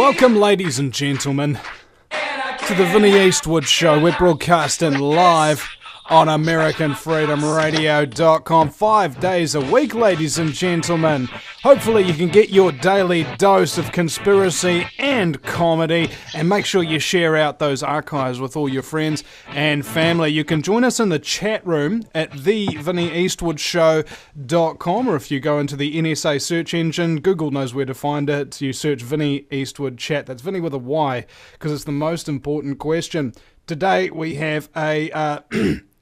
Welcome, ladies and gentlemen, to the Vinnie Eastwood Show. We're broadcasting live on AmericanFreedomRadio.com 5 days a week, ladies and gentlemen. Hopefully you can get your daily dose of conspiracy and comedy, and make sure you share out those archives with all your friends and family. You can join us in the chat room at thevinnieeastwoodshow.com, or if you go into the NSA search engine, Google knows where to find it. You search Vinnie Eastwood Chat. That's Vinnie with a Y, because it's the most important question. Today we have a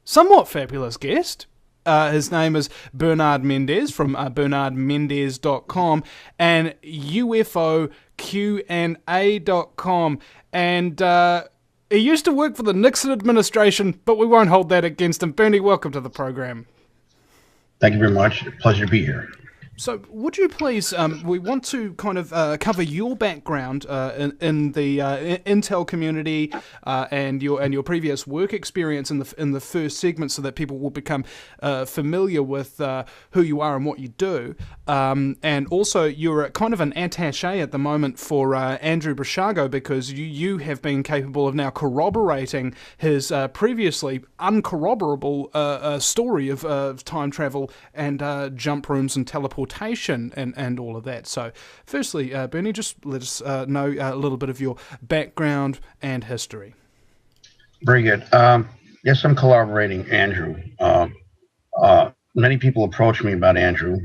somewhat fabulous guest. His name is Bernard Mendez from bernardmendez.com and UFOQ&A.com. And he used to work for the Nixon administration, but we won't hold that against him. Bernie, welcome to the program. Thank you very much. Pleasure to be here. So would you please, we want to kind of cover your background in the Intel community and your previous work experience in the first segment, so that people will become familiar with who you are and what you do. And also, you're kind of an attaché at the moment for Andrew Brishago, because you have been capable of now corroborating his previously uncorroborable story of time travel and jump rooms and teleportation and all of that. So firstly, Bernie, just let us know a little bit of your background and history. Very good. Yes, I'm collaborating Andrew. Many people approached me about Andrew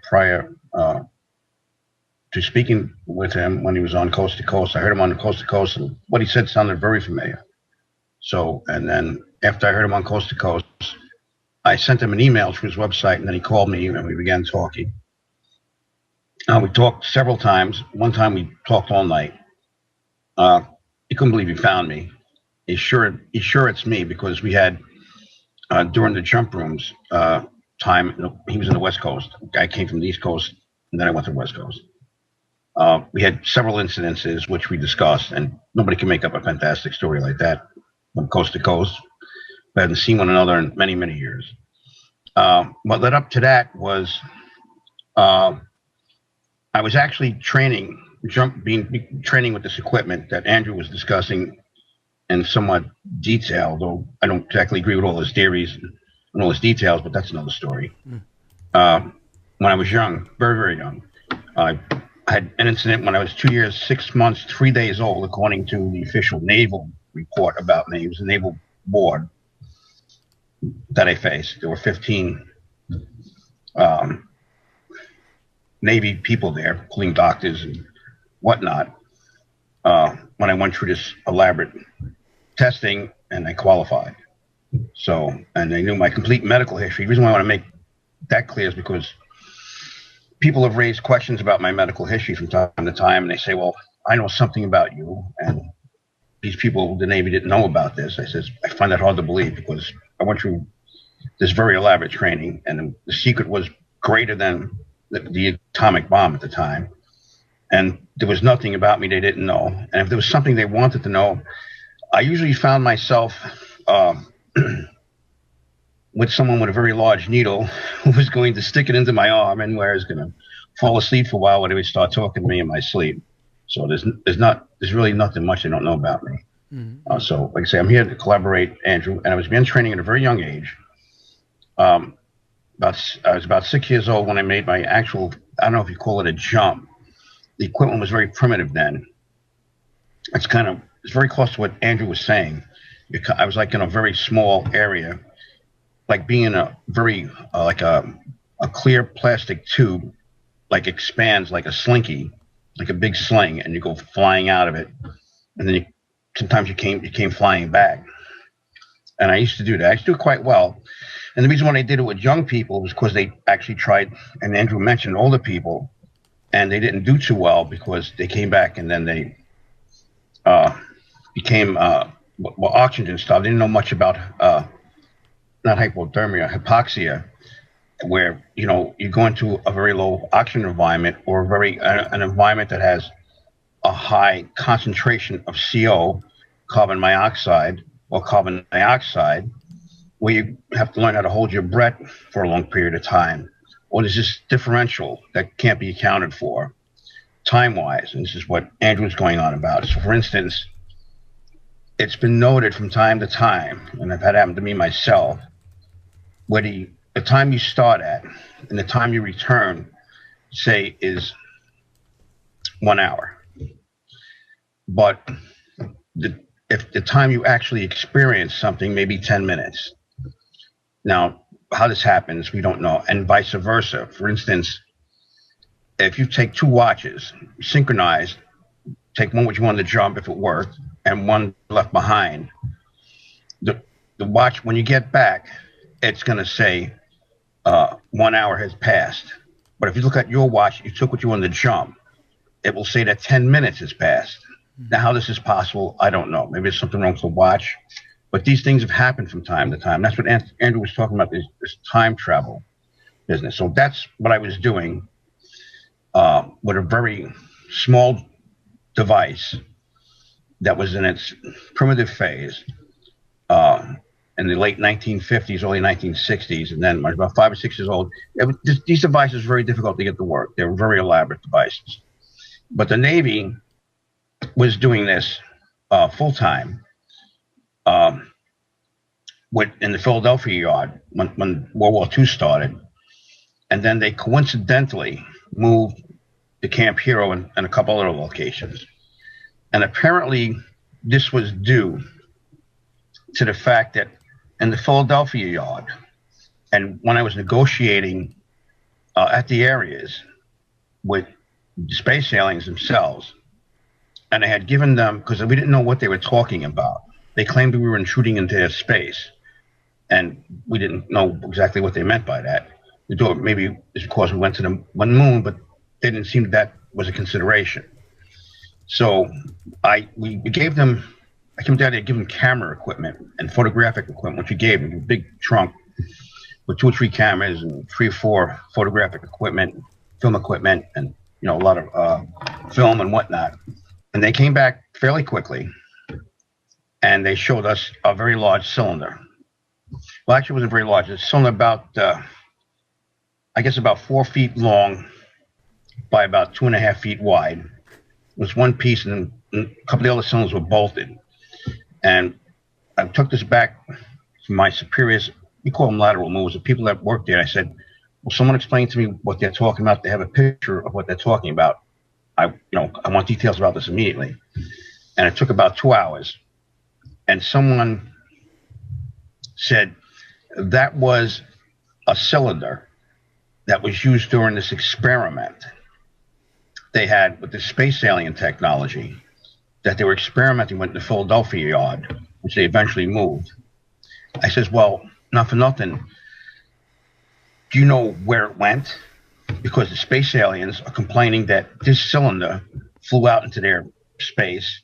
prior to speaking with him when he was on Coast to Coast. I heard him on Coast to Coast, and what he said sounded very familiar. So, and then after I heard him on Coast to Coast, I sent him an email through his website, and then he called me and we began talking. We talked several times. One time we talked all night. He couldn't believe he found me. He's sure it's me, because we had during the jump rooms time. He was in the West Coast. I came from the East Coast, and then I went to the West Coast. We had several incidences which we discussed, and nobody can make up a fantastic story like that from coast to coast. We hadn't seen one another in many, many years. What led up to that was I was actually training with this equipment that Andrew was discussing in somewhat detail, though I don't exactly agree with all his theories and all his details, but that's another story. When I was young, very, very young, I had an incident when I was 2 years, 6 months, 3 days old, according to the official naval report about me. It was a naval board that I faced. There were 15 Navy people there, including doctors and whatnot, when I went through this elaborate testing, and I qualified. So, and they knew my complete medical history. The reason why I want to make that clear is because people have raised questions about my medical history from time to time, and they say, well, I know something about you, and these people, the Navy, didn't know about this. I says, I find that hard to believe, because I went through this very elaborate training, and the secret was greater than the atomic bomb at the time. And there was nothing about me they didn't know. And if there was something they wanted to know, I usually found myself with someone with a very large needle who was going to stick it into my arm, and where I was going to fall asleep for a while when they would start talking to me in my sleep. So there's really nothing much they don't know about me. So like I say, I'm here to collaborate Andrew, and I was began training at a very young age. I was about 6 years old when I made my actual, I don't know if you call it a jump. The equipment was very primitive then. It's very close to what Andrew was saying. I was like in a very small area, like being in a very, like a clear plastic tube, like expands like a slinky, like a big sling, and you go flying out of it. And then sometimes you came flying back. And I used to do that. I used to do it quite well. And the reason why they did it with young people was because they actually tried, and Andrew mentioned older people, and they didn't do too well, because they came back and then they became oxygen stuff. They didn't know much about not hypothermia, hypoxia, where you go into a very low oxygen environment, or an environment that has a high concentration of CO, carbon monoxide, or carbon dioxide, where you have to learn how to hold your breath for a long period of time, or there's this differential that can't be accounted for. time-wise, and this is what Andrew's going on about. So, for instance, it's been noted from time to time, and I've had it happen to me myself, where the time you start at and the time you return, say, is 1 hour. But if the time you actually experience something, maybe 10 minutes. Now, how this happens, we don't know, and vice versa. For instance, if you take two watches, synchronized, take one which you want to jump if it worked, and one left behind, the watch, when you get back, it's going to say 1 hour has passed. But if you look at your watch, you took what you wanted to jump, it will say that 10 minutes has passed. Now, how this is possible, I don't know. Maybe there's something wrong with the watch. But these things have happened from time to time. That's what Andrew was talking about, this time travel business. So that's what I was doing with a very small device that was in its primitive phase in the late 1950s, early 1960s. And then when I was about 5 or 6 years old, these devices were very difficult to get to work. They were very elaborate devices. But the Navy was doing this full-time in the Philadelphia yard when World War II started. And then they coincidentally moved to Camp Hero and a couple other locations. And apparently this was due to the fact that in the Philadelphia yard, and when I was negotiating at the areas with the space aliens themselves, and I had given them, because we didn't know what they were talking about. They claimed we were intruding into their space, and we didn't know exactly what they meant by that. We thought maybe it's because we went to the moon, but they didn't seem that was a consideration. So we gave them, I came down there to give them camera equipment and photographic equipment, which we gave them, a big trunk with 2 or 3 cameras and 3 or 4 photographic equipment, film equipment, and a lot of film and whatnot. And they came back fairly quickly, and they showed us a very large cylinder. Well, actually, it wasn't very large. It's a cylinder about, I guess, about 4 feet long by about 2.5 feet wide. It was one piece, and a couple of the other cylinders were bolted. And I took this back to my superiors. We call them lateral movers, the people that worked there. I said, "Will someone explain to me what they're talking about? They have a picture of what they're talking about. I want details about this immediately." And it took about 2 hours. And someone said that was a cylinder that was used during this experiment they had with the space alien technology that they were experimenting with in the Philadelphia yard, which they eventually moved. I says, "Well, not for nothing. Do you know where it went? Because the space aliens are complaining that this cylinder flew out into their space,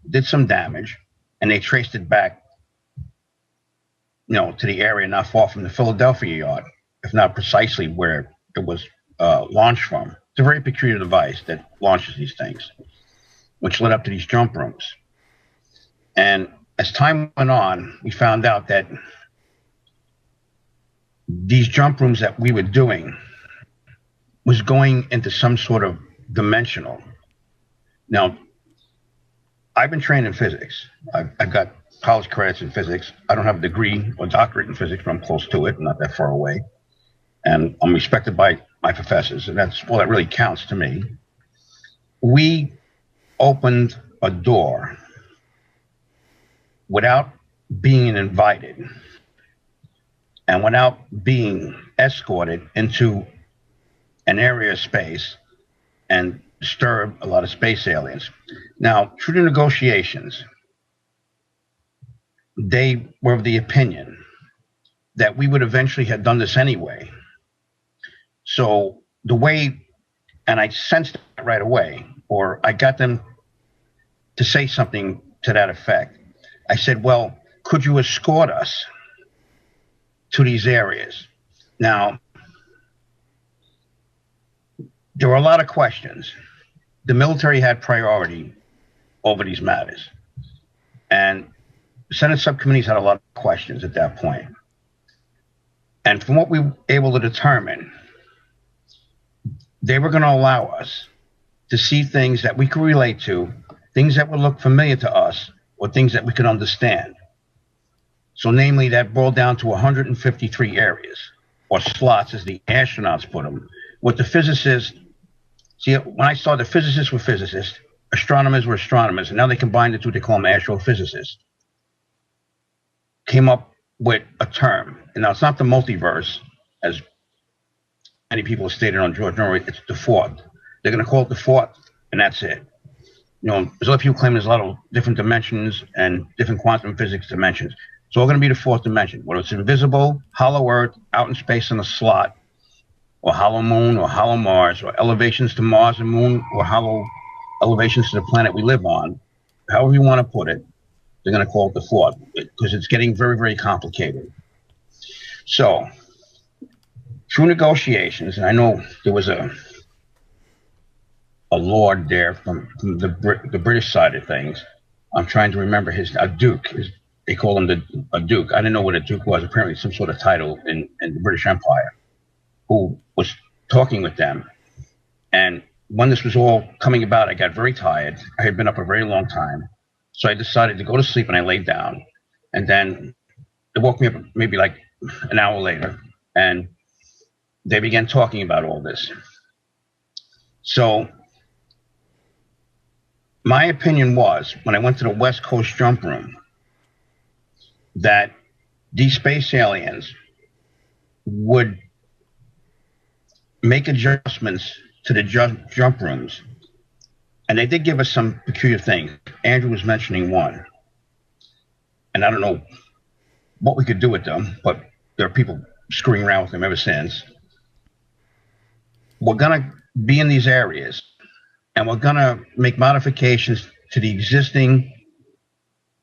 did some damage, and they traced it back, to the area not far from the Philadelphia yard, if not precisely where it was launched from." It's a very peculiar device that launches these things, which led up to these jump rooms. And as time went on, we found out that these jump rooms that we were doing was going into some sort of dimensional. Now, I've been trained in physics. I've got college credits in physics. I don't have a degree or doctorate in physics, but I'm close to it, not that far away. And I'm respected by my professors, and that's all that really counts to me. We opened a door without being invited and without being escorted into an area of space and disturbed a lot of space aliens. Now, through the negotiations, they were of the opinion that we would eventually have done this anyway. So the way, and I sensed it right away, or I got them to say something to that effect. I said, "Well, could you escort us to these areas?" Now, there were a lot of questions. The military had priority over these matters. And Senate subcommittees had a lot of questions at that point. And from what we were able to determine, they were going to allow us to see things that we could relate to, things that would look familiar to us, or things that we could understand. So namely, that boiled down to 153 areas, or slots as the astronauts put them. What the physicists, see, when I started, physicists were physicists, astronomers were astronomers, and now they combined the two to call them astrophysicists. Came up with a term, and now it's not the multiverse, as many people have stated on George Orwell, it's the fourth. They're going to call it the fourth, and that's it. You know, there's a lot of people claim there's a lot of different dimensions and different quantum physics dimensions. It's all going to be the fourth dimension, whether it's invisible, hollow Earth, out in space in a slot, or hollow moon, or hollow Mars, or elevations to Mars and moon, or hollow elevations to the planet we live on. However you want to put it, they're going to call it the fourth, because it's getting very, very complicated. So, through negotiations, and I know there was a lord there from the British side of things. I'm trying to remember a duke. They call him a duke. I didn't know what a duke was. Apparently some sort of title in the British Empire, who was talking with them. And when this was all coming about, I got very tired. I had been up a very long time. So I decided to go to sleep, and I laid down. And then they woke me up maybe like an hour later, and they began talking about all this. So my opinion was, when I went to the West Coast jump room, that these space aliens would make adjustments to the jump rooms. And they did give us some peculiar things. Andrew was mentioning one. And I don't know what we could do with them, but there are people screwing around with them ever since. We're going to be in these areas, and we're going to make modifications to the existing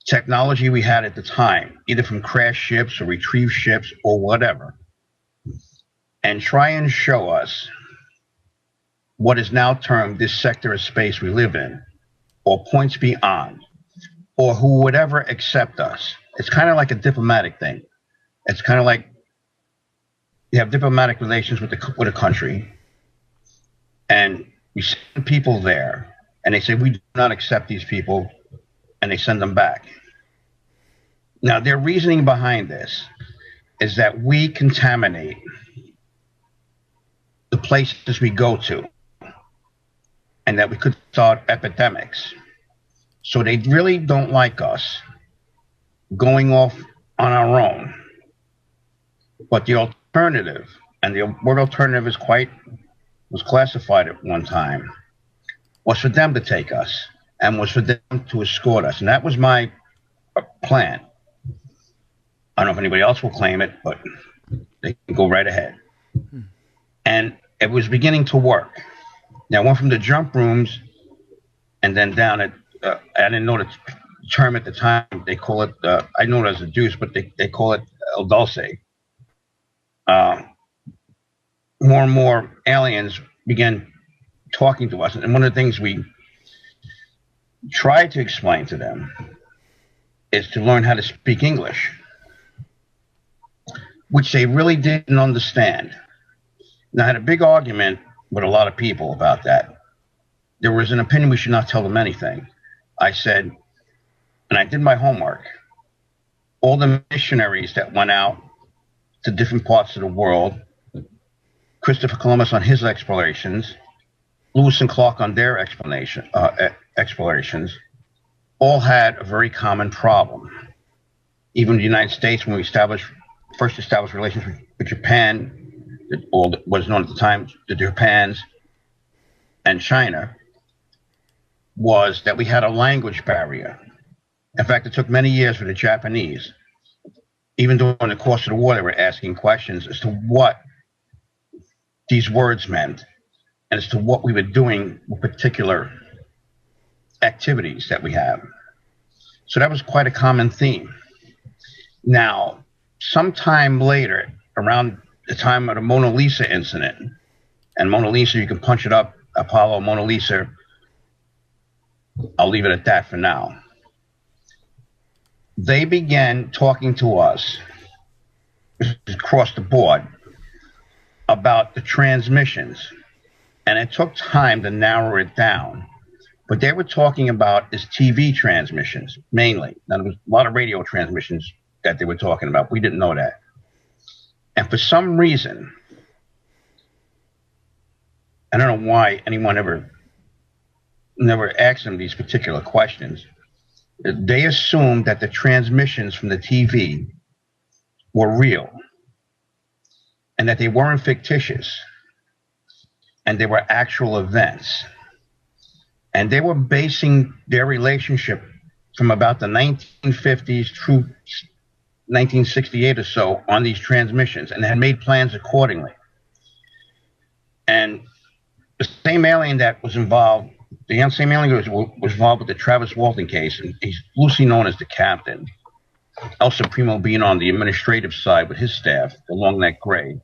technology we had at the time, either from crash ships or retrieve ships or whatever, and try and show us what is now termed this sector of space we live in, or points beyond, or who would ever accept us. It's kind of like a diplomatic thing. It's kind of like you have diplomatic relations with a country, and you send people there, and they say, we do not accept these people, and they send them back. Now, their reasoning behind this is that we contaminate the places we go to, and that we could start epidemics. So they really don't like us going off on our own. But the alternative, and the word alternative was classified at one time, was for them to take us, and was for them to escort us. And that was my plan. I don't know if anybody else will claim it, but they can go right ahead. And it was beginning to work. Now, I went from the jump rooms and then down at, I didn't know the term at the time. They call it, I know it as a deuce, but they call it El Dulce. More and more aliens began talking to us. And one of the things we tried to explain to them is to learn how to speak English, which they really didn't understand. And I had a big argument with a lot of people about that. There was an opinion we should not tell them anything. I said, and I did my homework, all the missionaries that went out to different parts of the world, Christopher Columbus on his explorations, Lewis and Clark on their explorations, all had a very common problem. Even the United States, when we first established relations with Japan, or what was known at the time, the Japans, and China, was that we had a language barrier. In fact, it took many years for the Japanese, even during the course of the war, they were asking questions as to what these words meant, and as to what we were doing with particular activities that we have. So that was quite a common theme. Now, sometime later, around the time of the Mona Lisa incident, and Mona Lisa, you can punch it up, Apollo, Mona Lisa, I'll leave it at that for now. They began talking to us across the board about the transmissions and it took time to narrow it down. But they were talking about is TV transmissions mainly. Now, there was a lot of radio transmissions that they were talking about. We didn't know that. And for some reason, I don't know why anyone never asked them these particular questions. They assumed that the transmissions from the TV were real and that they weren't fictitious and they were actual events. And they were basing their relationship from about the 1950s through 1968 or so on these transmissions, and had made plans accordingly. And the same alien that was involved, the same alien was involved with the Travis Walton case, and he's loosely known as the captain. El Supremo being on the administrative side with his staff, the Long Neck Gray,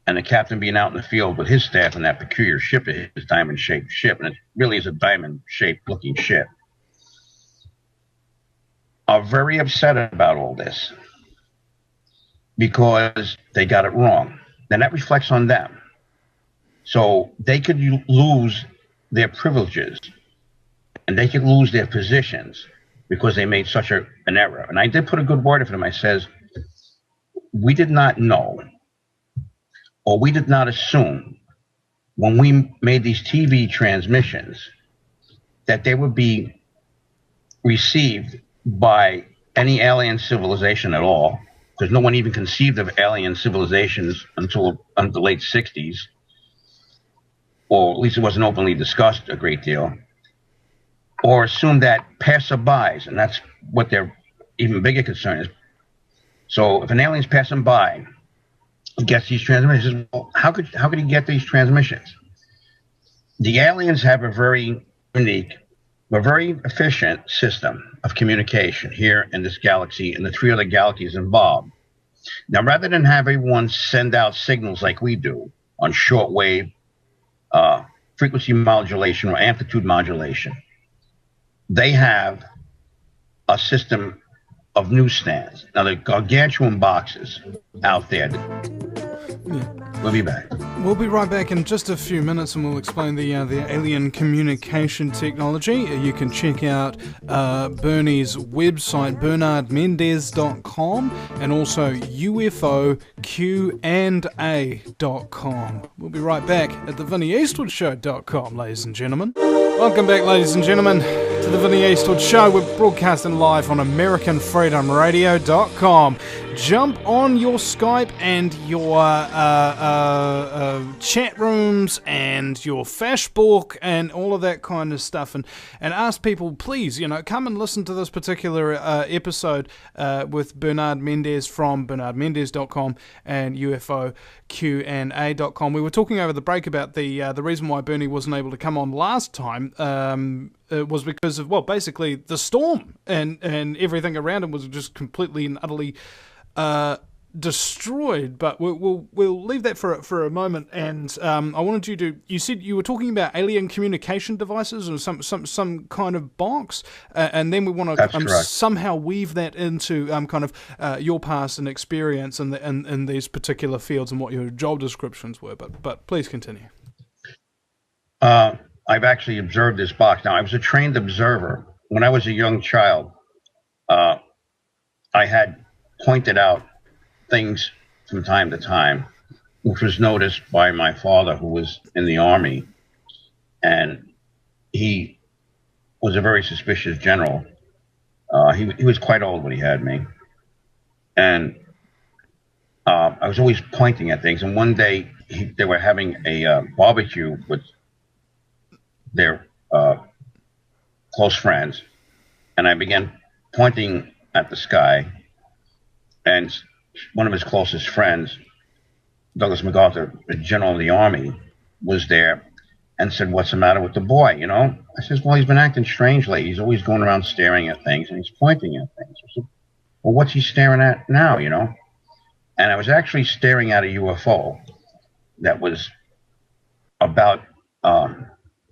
and the captain being out in the field with his staff in that peculiar ship, his diamond-shaped ship, and it really is a diamond-shaped looking ship, are very upset about all this because they got it wrong. And that reflects on them. So they could lose their privileges and they could lose their positions because they made such an error. And I did put a good word for them. I says, we did not know, or we did not assume when we made these TV transmissions that they would be received by any alien civilization at all, because no one even conceived of alien civilizations until the late 60s, or at least it wasn't openly discussed a great deal, or assume that passerbys, and that's what their even bigger concern is. So if an alien's passing by, he gets these transmissions, well, how could he get these transmissions? The aliens have a very unique, a very efficient system of communication here in this galaxy and the three other galaxies involved. Now, rather than have everyone send out signals like we do on shortwave, frequency modulation or amplitude modulation, they have a system of newsstands. Now, they're gargantuan boxes out there. We'll be back. We'll be right back in just a few minutes, and we'll explain the alien communication technology. You can check out Bernie's website, bernardmendez.com, and also UFOQ&A.com. We'll be right back at the VinnyEastwoodshow.com, ladies and gentlemen. Welcome back, ladies and gentlemen, to the Vinny Eastwood Show. We're broadcasting live on AmericanFreedomRadio.com. Jump on your Skype and your chat rooms and your Facebook and all of that kind of stuff, and ask people, please, come and listen to this particular episode with Bernard Mendez from bernardmendez.com and UFOQ&A.com. We were talking over the break about the reason why Bernie wasn't able to come on last time. It was because of, well, basically the storm and everything around him was just completely and utterly destroyed. But we'll leave that for a moment. And I wanted you said you were talking about alien communication devices or some kind of box, and then we want to somehow weave that into kind of your past and experience in these particular fields and what your job descriptions were. But please continue. I've actually observed this box. Now, I was a trained observer. When I was a young child, I had pointed out things from time to time, which was noticed by my father, who was in the Army. And he was a very suspicious general. He was quite old when he had me. And I was always pointing at things. And one day, they were having a barbecue with their close friends, and I began pointing at the sky, and one of his closest friends, Douglas MacArthur, the general of the Army, was there and said, "What's the matter with the boy?" I says, "Well, he's been acting strangely. He's always going around staring at things, and he's pointing at things." I said, "Well, what's he staring at now?" And I was actually staring at a UFO that was about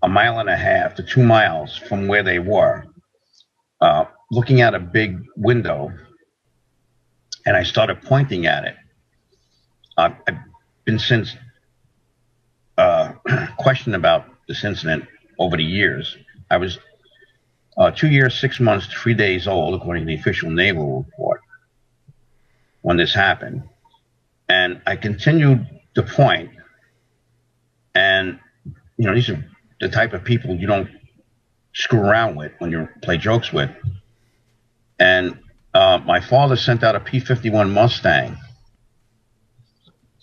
a mile and a half to 2 miles from where they were, looking at a big window, and I started pointing at it. I've been since questioned about this incident over the years. I was 2 years, 6 months, 3 days old, according to the official naval report, when this happened. And I continued to point, and these are the type of people you don't screw around with when you play jokes with. And my father sent out a P-51 Mustang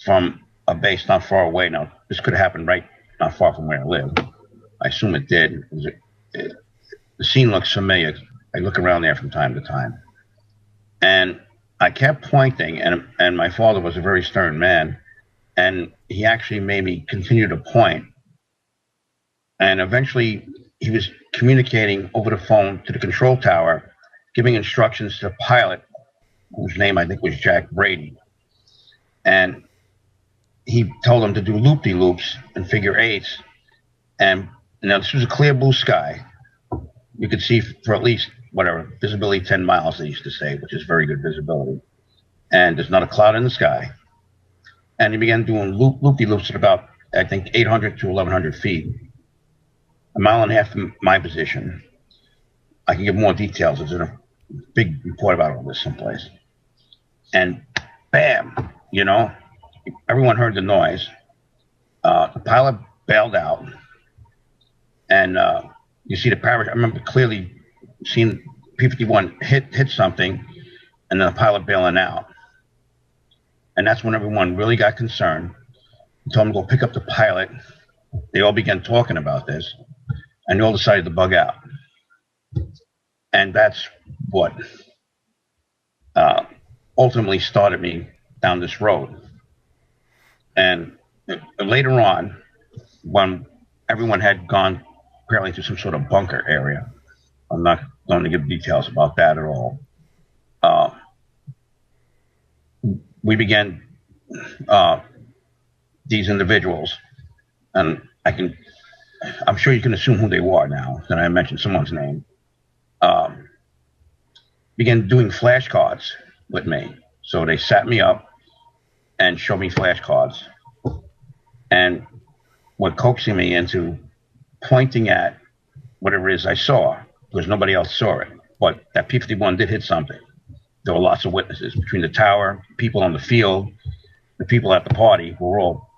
from a base not far away. Now, this could have happened right not far from where I live. I assume it did. The scene looks familiar. I look around there from time to time. And I kept pointing, and my father was a very stern man, and he actually made me continue to point. And eventually, he was communicating over the phone to the control tower, giving instructions to the pilot, whose name I think was Jack Brady. And he told him to do loop-de-loops and figure eights. And now this was a clear blue sky. You could see for at least, visibility 10 miles, they used to say, which is very good visibility. And there's not a cloud in the sky. And he began doing loop-de-loops at about, I think, 800 to 1,100 feet. A mile and a half from my position. I can give more details. There's a big report about all this someplace. And bam, everyone heard the noise. The pilot bailed out. And you see the parachute. I remember clearly seeing P-51 hit something, and then the pilot bailing out. And that's when everyone really got concerned. I told them to go pick up the pilot. They all began talking about this, and they all decided to bug out. And that's what ultimately started me down this road. And later on, when everyone had gone apparently to some sort of bunker area, I'm not going to give details about that at all. We began, these individuals, and I'm sure you can assume who they were now that I mentioned someone's name, began doing flashcards with me. So they sat me up and showed me flashcards, and were coaxing me into pointing at whatever it is I saw, because nobody else saw it. But that P-51 did hit something. There were lots of witnesses between the tower, people on the field, the people at the party who were all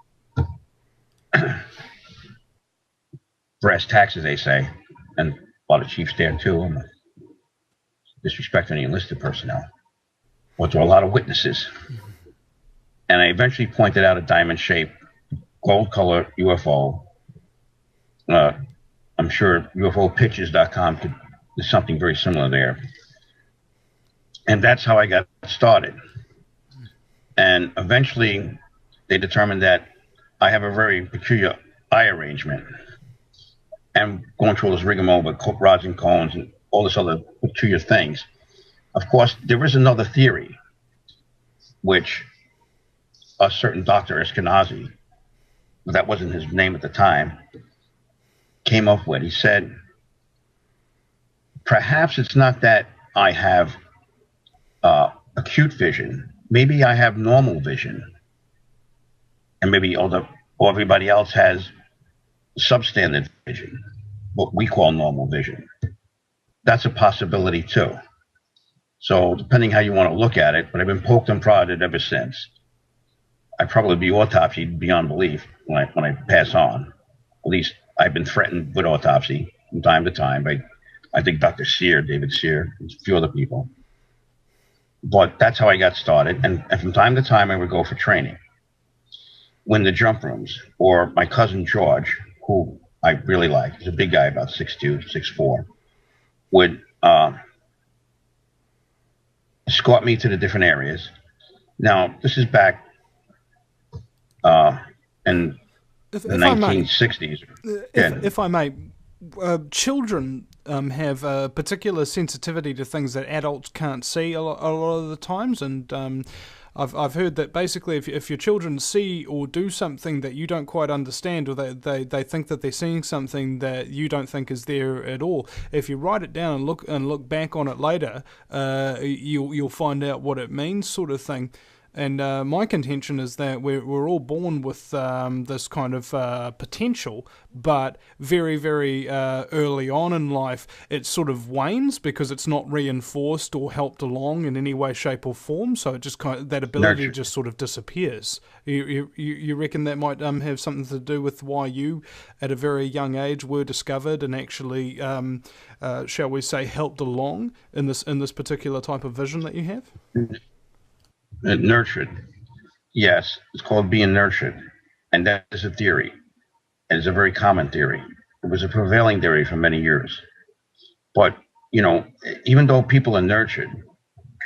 brass tacks, as they say, and a lot of chiefs there too. I'm not disrespecting any enlisted personnel, but there were a lot of witnesses. And I eventually pointed out a diamond-shaped, gold-color UFO. I'm sure UFOpictures.com there's something very similar there. And that's how I got started. And eventually, they determined that I have a very peculiar eye arrangement. And going through all this rigmarole with rods and cones and all this other peculiar things. Of course, there is another theory, which a certain Dr. Eskenazi, but that wasn't his name at the time, came up with. He said, perhaps it's not that I have acute vision. Maybe I have normal vision. And maybe everybody else has substandard vision, what we call normal vision. That's a possibility too. So depending how you want to look at it, but I've been poked and prodded ever since. I'd probably be autopsied beyond belief when I pass on. At least I've been threatened with autopsy from time to time by, I think, Dr. Sear, David Sear, and a few other people. But that's how I got started. And from time to time, I would go for training. When the jump rooms, or my cousin George, who I really like, he's a big guy, about 6'2", 6'4", would escort me to the different areas. Now, this is back in the 1960s. If I may, children have a particular sensitivity to things that adults can't see a lot of the times, and I've heard that basically if your children see or do something that you don't quite understand, or they think that they're seeing something that you don't think is there at all, if you write it down and look back on it later, you'll find out what it means, sort of thing. And my contention is that we're all born with this kind of potential, but very, very early on in life, it sort of wanes because it's not reinforced or helped along in any way, shape, or form. So it just that ability Nurtured. just sort of disappears. You reckon that might have something to do with why you, at a very young age, were discovered and actually, shall we say, helped along in this particular type of vision that you have? Nurtured. Yes, it's called being nurtured. And that is a theory. And it's a very common theory. It was a prevailing theory for many years. But, even though people are nurtured,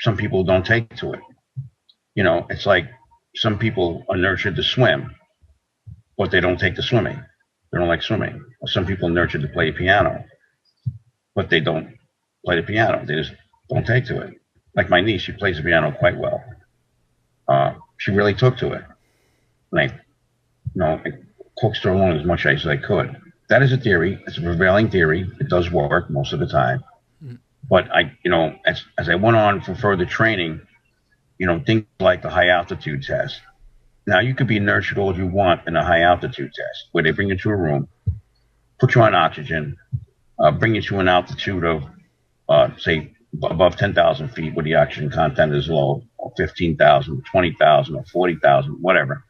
some people don't take to it. It's like some people are nurtured to swim, but they don't take to swimming. They don't like swimming. Or some people are nurtured to play piano, but they don't play the piano. They just don't take to it. Like my niece, she plays the piano quite well. She really took to it. Like, I coaxed her along as much as I could. That is a theory. It's a prevailing theory. It does work most of the time. But as I went on for further training, things like the high altitude test. Now, you could be nurtured all you want in a high altitude test, where they bring you to a room, put you on oxygen, bring you to an altitude of, say, above 10,000 feet, where the oxygen content is low, or 15,000, 20,000, or 40,000, whatever.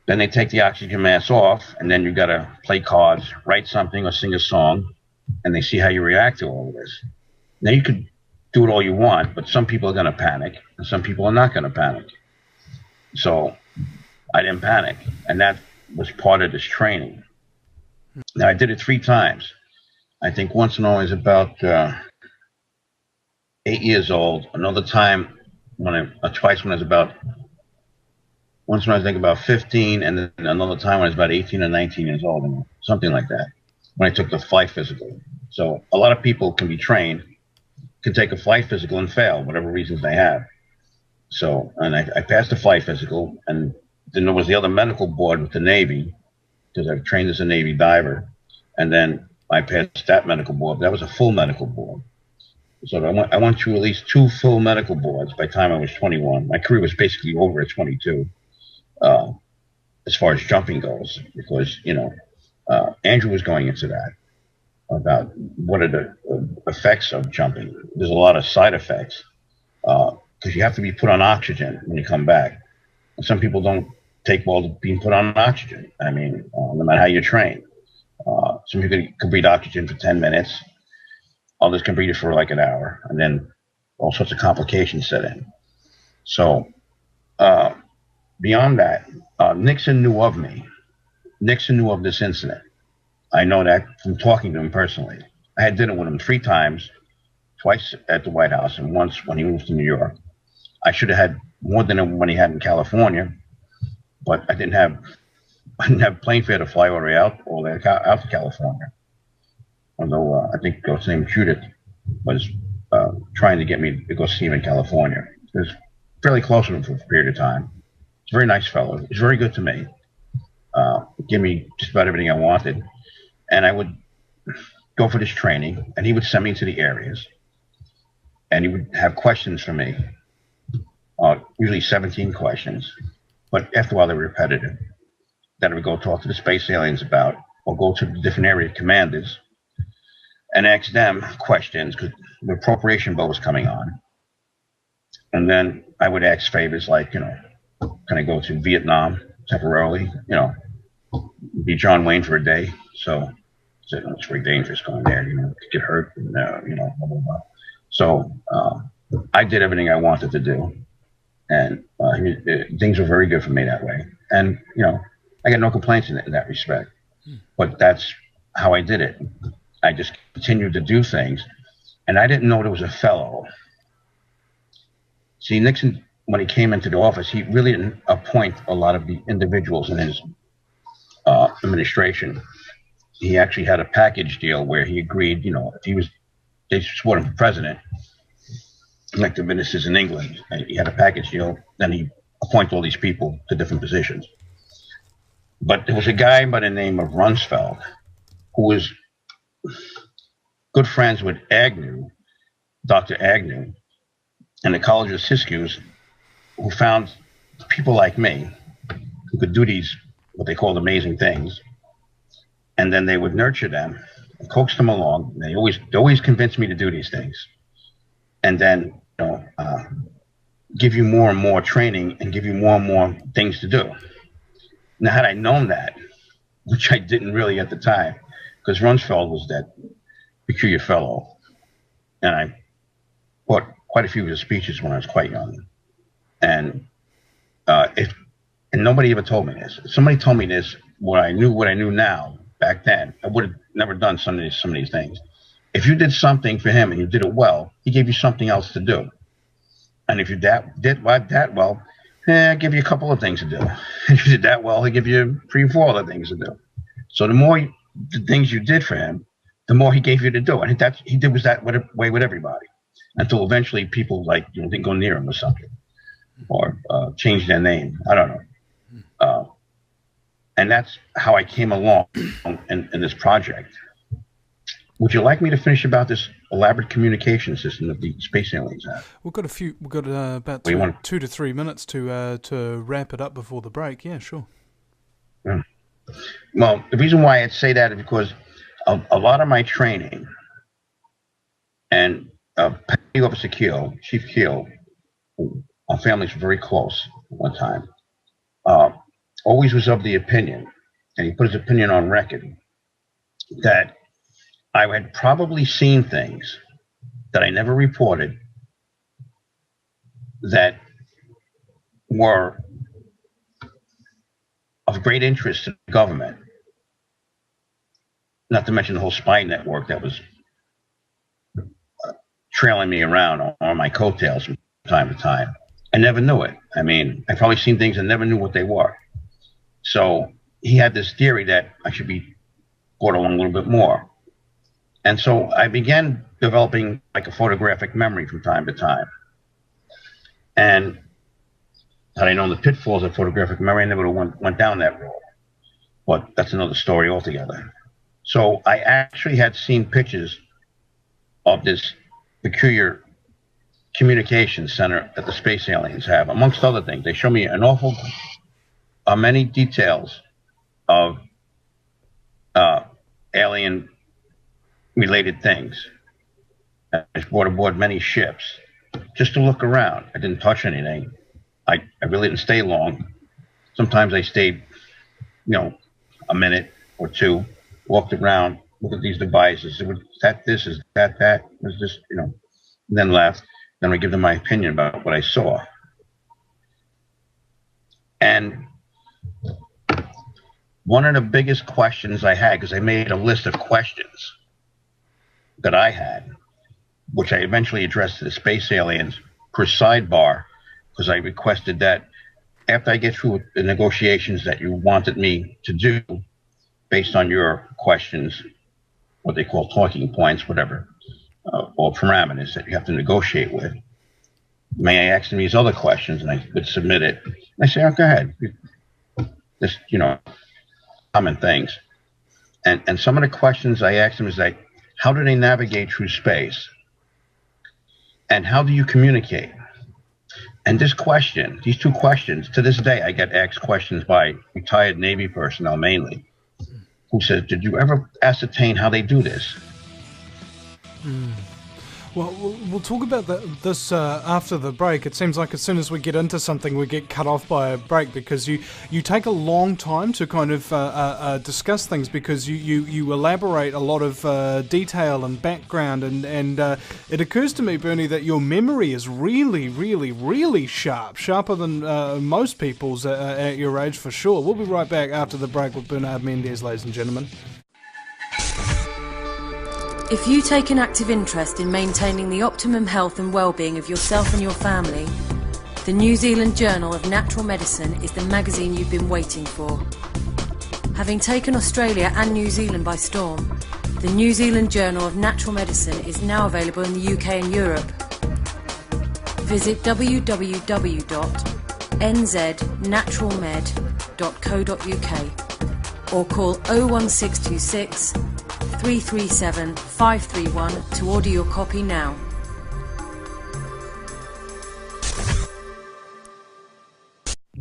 Then they take the oxygen mask off, and then you got to play cards, write something, or sing a song, and they see how you react to all of this. Now, you could do it all you want, but some people are going to panic, and some people are not going to panic. So I didn't panic, and that was part of this training. Now, I did it 3 times. I think once when I was about 8 years old, another time twice when I was about, once when I was like about 15, and then another time when I was about 18 or 19 years old, something like that, when I took the flight physical. So a lot of people can be trained, can take a flight physical and fail, whatever reasons they have. So, and I passed the flight physical, and then there was the other medical board with the Navy, because I trained as a Navy diver, and then I passed that medical board. That was a full medical board. So I went through at least 2 full medical boards by the time I was 21. My career was basically over at 22, as far as jumping goes, because, Andrew was going into that, about what are the effects of jumping. There's a lot of side effects, because you have to be put on oxygen when you come back. And some people don't take well to being put on oxygen. I mean, no matter how you train. Some people can breathe oxygen for 10 minutes. Others can breathe it for like an hour, and then all sorts of complications set in. So beyond that, Nixon knew of me. Nixon knew of this incident. I know that from talking to him personally. I had dinner with him 3 times, twice at the White House and once when he moved to New York. I should have had more dinner when he had in California, but I didn't have plane fare to fly all the way out to California. Although I think what's name Judith was trying to get me to go see him in California. It was fairly close to him for a period of time. He's a very nice fellow. He's very good to me. Give me just about everything I wanted. And I would go for this training, and he would send me to the areas. And he would have questions for me, usually 17 questions. But after a while, they were repetitive. That I would go talk to the space aliens about, or go to the different area commanders and ask them questions, because the appropriation bill was coming on. And then I would ask favors like, can I go to Vietnam temporarily? Be John Wayne for a day. So it's very dangerous going there, to get hurt, and, blah, blah, blah. So I did everything I wanted to do. And things were very good for me that way. And, I got no complaints in that respect. But that's how I did it. I just continued to do things. And I didn't know there was a fellow. See, Nixon, when he came into the office, he really didn't appoint a lot of the individuals in his administration. He actually had a package deal where he agreed, if they swore him for president, like the ministers in England, he had a package deal, then he appointed all these people to different positions. But there was a guy by the name of Rumsfeld who was good friends with Agnew, Dr. Agnew, and the College of Siskiyous who found people like me who could do these, what they called amazing things, and then they would nurture them and coax them along. They always convinced me to do these things, and then give you more and more training and give you more and more things to do. Now, had I known that, which I didn't really at the time, because Rumsfeld was that peculiar fellow, and I bought quite a few of his speeches when I was quite young, and nobody ever told me this. If somebody told me this, what I knew now back then, I would have never done some of these things. If you did something for him and you did it well, he gave you something else to do. And if you did that well, I'll give you a couple of things to do. If you did that well, he'll give you 3 or 4 other things to do. So the more the things you did for him, the more he gave you to do. And he did was that way with everybody, until eventually people didn't go near him or something, or changed their name. I don't know. And that's how I came along in this project. Would you like me to finish about this elaborate communication system that the space aliens have? We've got about 2 to 3 minutes to wrap it up before the break. Yeah, sure. Well, the reason why I'd say that is because a lot of my training, and Petty Officer Keel, Chief Keel, our families were very close at one time, always was of the opinion, and he put his opinion on record, that I had probably seen things that I never reported that were of great interest to the government, not to mention the whole spy network that was trailing me around on my coattails from time to time. I never knew it. I mean, I probably seen things and never knew what they were. So he had this theory that I should be brought along a little bit more. And so I began developing like a photographic memory from time to time. And had I known the pitfalls of photographic memory, I never went down that road. But that's another story altogether. So I actually had seen pictures of this peculiar communication center that the space aliens have, amongst other things. They show me an awful many details of alien related things. I brought aboard many ships just to look around. I didn't touch anything. I really didn't stay long. Sometimes I stayed, a minute or two, walked around, looked at these devices. Is that this? Is that that? Was this, and then left. Then I give them my opinion about what I saw. And one of the biggest questions I had, because I made a list of questions that I had, which I eventually addressed to the space aliens per sidebar, because I requested that after I get through the negotiations that you wanted me to do based on your questions, what they call talking points, whatever, or parameters that you have to negotiate with, may I ask them these other questions? And I would submit it. And I say, go ahead. Just, common things. And some of the questions I asked them is like, how do they navigate through space? And how do you communicate? And these 2 questions, to this day, I get asked questions by retired Navy personnel mainly, who says, did you ever ascertain how they do this? Well, we'll talk about this after the break. It seems like as soon as we get into something, we get cut off by a break, because you take a long time to kind of discuss things, because you elaborate a lot of detail and background, and it occurs to me, Bernie, that your memory is really, really, really sharper than most people's at your age, for sure. We'll be right back after the break with Bernard Mendez, ladies and gentlemen. If you take an active interest in maintaining the optimum health and well-being of yourself and your family, the New Zealand Journal of Natural Medicine is the magazine you've been waiting for. Having taken Australia and New Zealand by storm, the New Zealand Journal of Natural Medicine is now available in the UK and Europe. Visit www.nznaturalmed.co.uk or call 01626 337 531 to order your copy now.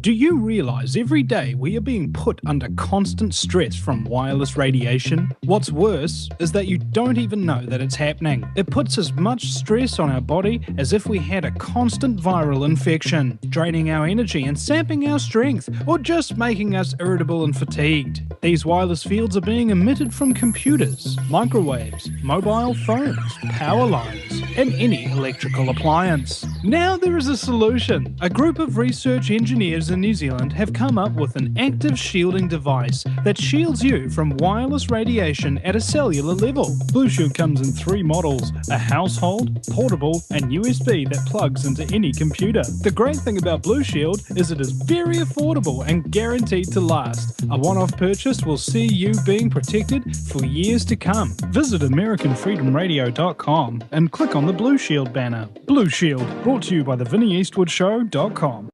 Do you realize every day we are being put under constant stress from wireless radiation? What's worse is that you don't even know that it's happening. It puts as much stress on our body as if we had a constant viral infection, draining our energy and sapping our strength, or just making us irritable and fatigued. These wireless fields are being emitted from computers, microwaves, mobile phones, power lines, and any electrical appliance. Now there is a solution. A group of research engineers in New Zealand have come up with an active shielding device that shields you from wireless radiation at a cellular level. Blue Shield comes in 3 models: a household, portable, and USB that plugs into any computer. The great thing about Blue Shield is it is very affordable and guaranteed to last. A one-off purchase will see you being protected for years to come. Visit AmericanFreedomRadio.com and click on the Blue Shield banner. Blue Shield, brought to you by theVinnieEastwoodShow.com.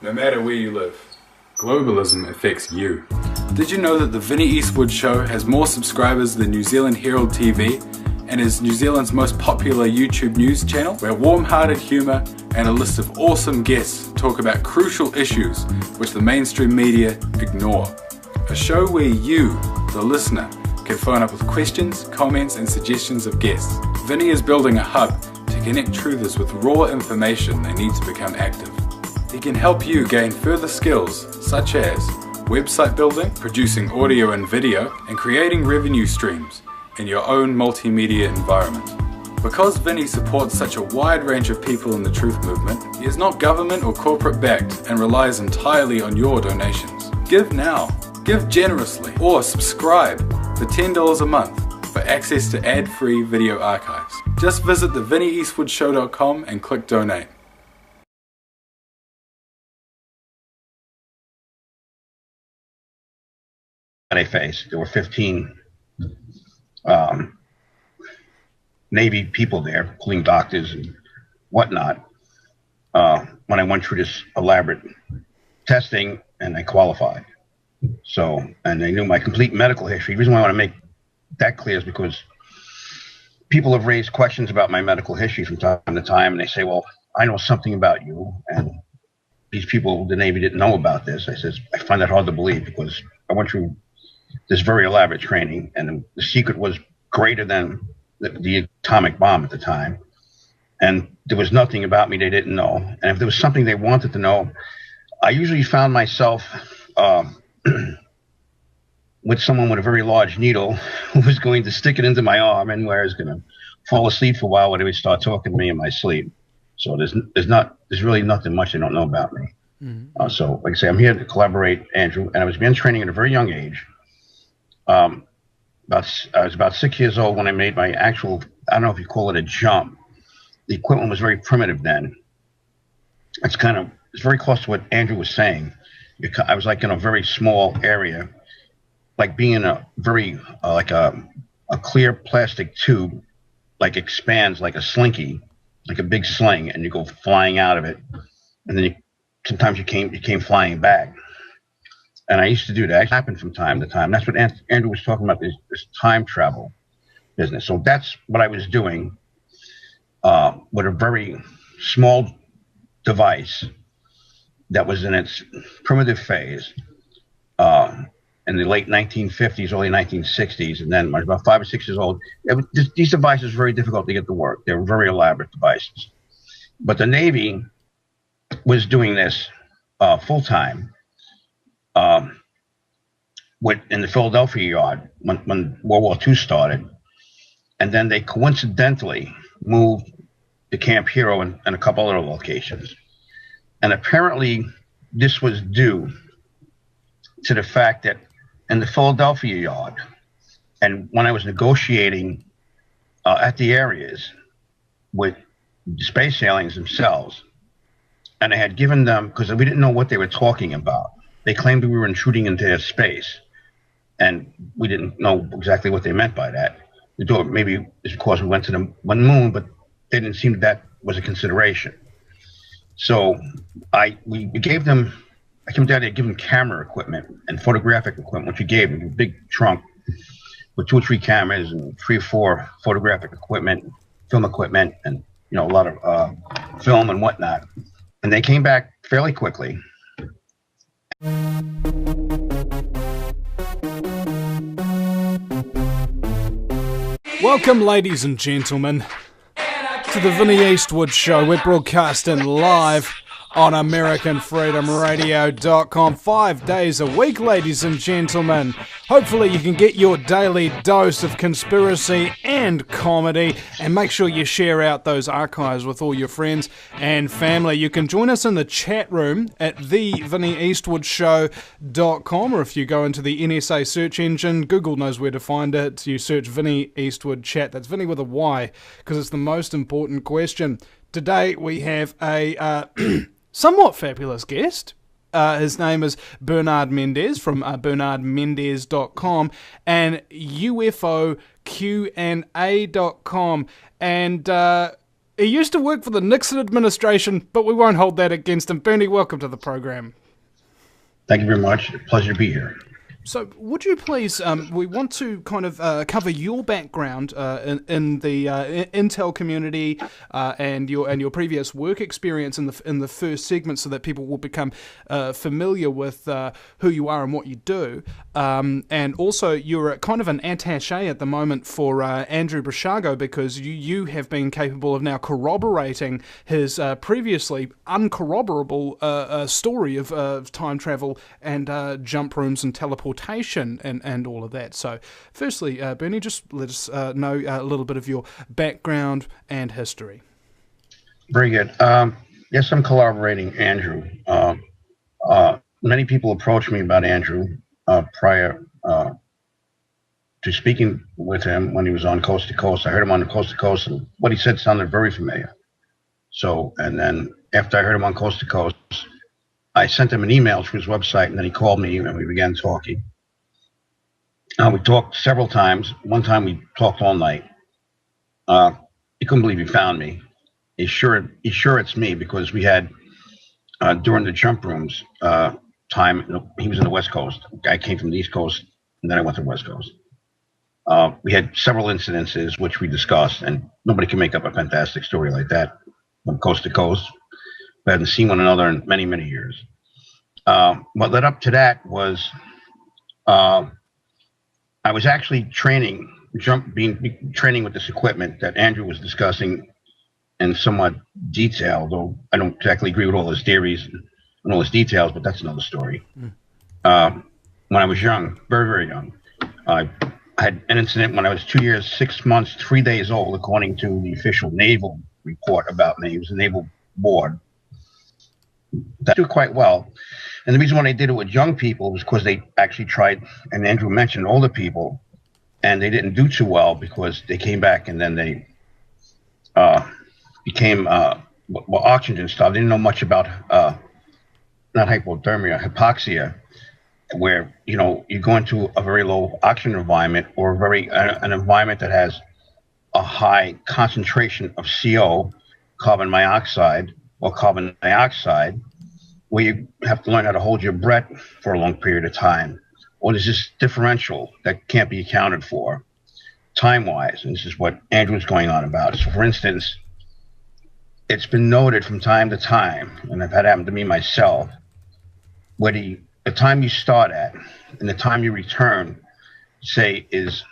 No matter where you live, globalism affects you. Did you know that the Vinnie Eastwood Show has more subscribers than New Zealand Herald TV and is New Zealand's most popular YouTube news channel, where warm-hearted humour and a list of awesome guests talk about crucial issues which the mainstream media ignore? A show where you, the listener, can phone up with questions, comments and suggestions of guests. Vinnie is building a hub to connect truthers with raw information they need to become active. He can help you gain further skills such as website building, producing audio and video, and creating revenue streams in your own multimedia environment. Because Vinnie supports such a wide range of people in the truth movement, he is not government or corporate backed and relies entirely on your donations. Give now, give generously, or subscribe for $10 a month for access to ad-free video archives. Just visit theVinnieEastwoodShow.com and click donate. Face. There were 15 Navy people there, including doctors and whatnot, when I went through this elaborate testing and I qualified. So, and they knew my complete medical history. The reason why I want to make that clear is because people have raised questions about my medical history from time to time, and they say, well, I know something about you, and these people, the Navy, didn't know about this. I says, I find that hard to believe because I went through this very elaborate training, and the secret was greater than the atomic bomb at the time. And there was nothing about me they didn't know. And if there was something they wanted to know, I usually found myself with someone with a very large needle who was going to stick it into my arm and where I was going to fall asleep for a while when they would start talking to me in my sleep. So there's really nothing much they don't know about me. Mm-hmm. So like I say, I'm here to collaborate, Andrew, and I was beginning training at a very young age. I was about 6 years old when I made my actual, I don't know if you call it a jump. The equipment was very primitive then. It's very close to what Andrew was saying. I was like in a very small area, like being in a very, like a clear plastic tube, like expands like a slinky, like a big sling, and you go flying out of it. And then sometimes you came flying back. And I used to do that. It happened from time to time. That's what Andrew was talking about, this time travel business. So that's what I was doing with a very small device that was in its primitive phase in the late 1950s, early 1960s. And then when I was about 5 or 6 years old, these devices were very difficult to get to work. They were very elaborate devices. But the Navy was doing this full-time. In the Philadelphia yard when World War II started, and then they coincidentally moved to Camp Hero and a couple other locations. And apparently this was due to the fact that in the Philadelphia yard, and when I was negotiating at the areas with space aliens themselves, and I had given them, because we didn't know what they were talking about. They claimed we were intruding into their space, and we didn't know exactly what they meant by that. We thought maybe it's because we went to the moon, but they didn't seem that was a consideration. So we gave them, I came down there to give them camera equipment and photographic equipment, which we gave them, a big trunk with 2 or 3 cameras and 3 or 4 photographic equipment, film equipment, and a lot of film and whatnot. And they came back fairly quickly. Welcome, ladies and gentlemen, to the Vinnie Eastwood Show. We're broadcasting live on AmericanFreedomRadio.com 5 days a week, ladies and gentlemen. Hopefully you can get your daily dose of conspiracy and comedy, and make sure you share out those archives with all your friends and family. You can join us in the chat room at thevinnieeastwoodshow.com, or if you go into the NSA search engine, Google knows where to find it. You search Vinnie Eastwood Chat. That's Vinnie with a Y, because it's the most important question. Today we have a somewhat fabulous guest. His name is Bernard Mendez from bernardmendez.com and UFOQA.com. And he used to work for the Nixon administration, but we won't hold that against him. Bernie, welcome to the program. Thank you very much. Pleasure to be here. So would you please, we want to kind of cover your background in the intel community and your previous work experience in the first segment, so that people will become familiar with who you are and what you do. And also, you're kind of an attaché at the moment for Andrew Brishago, because you have been capable of now corroborating his previously uncorroborable story of time travel and jump rooms and teleportation and all of that. So firstly, Bernie, just let us know a little bit of your background and history. Very good. Yes, I'm collaborating Andrew. Many people approached me about Andrew prior to speaking with him when he was on Coast to Coast. I heard him on Coast to Coast, and what he said sounded very familiar. So, and then after I heard him on Coast to Coast, I sent him an email through his website, and then he called me and we began talking. We talked several times. One time we talked all night. He couldn't believe he found me. He's sure it's me, because we had during the jump rooms time. He was in the West Coast. I came from the East Coast, and then I went to the West Coast. We had several incidences which we discussed, and nobody can make up a fantastic story like that from coast to coast. We hadn't seen one another in many, many years. What led up to that was I was actually training with this equipment that Andrew was discussing in somewhat detail, though I don't exactly agree with all his theories and all his details, but that's another story. When I was young, very, very young, I had an incident when I was 2 years, 6 months, 3 days old, according to the official naval report about me. It was a naval board. That did quite well. And the reason why they did it with young people was because they actually tried, and Andrew mentioned older people, and they didn't do too well, because they came back and then they became oxygen starved. They didn't know much about not hypothermia, hypoxia, where you go into a very low oxygen environment, or an environment that has a high concentration of CO, carbon monoxide or carbon dioxide, where you have to learn how to hold your breath for a long period of time. Or there's this differential that can't be accounted for time-wise, and this is what Andrew's going on about. So, for instance, it's been noted from time to time, and I've had it happen to me myself, where the time you start at and the time you return, say, is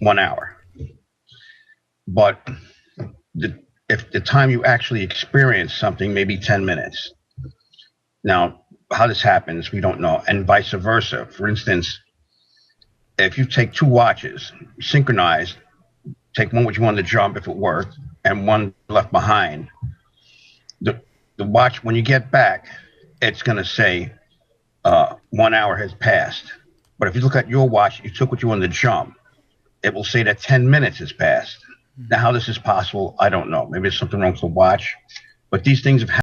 1 hour. But if the time you actually experience something may be 10 minutes. Now, how this happens, we don't know, and vice versa. For instance, if you take two watches, synchronized, take one which you wanted to jump if it worked, and one left behind, the watch, when you get back, it's going to say 1 hour has passed. But if you look at your watch, you took what you wanted to jump, it will say that 10 minutes has passed. Now, how this is possible, I don't know. Maybe there's something wrong with the watch, but these things have happened.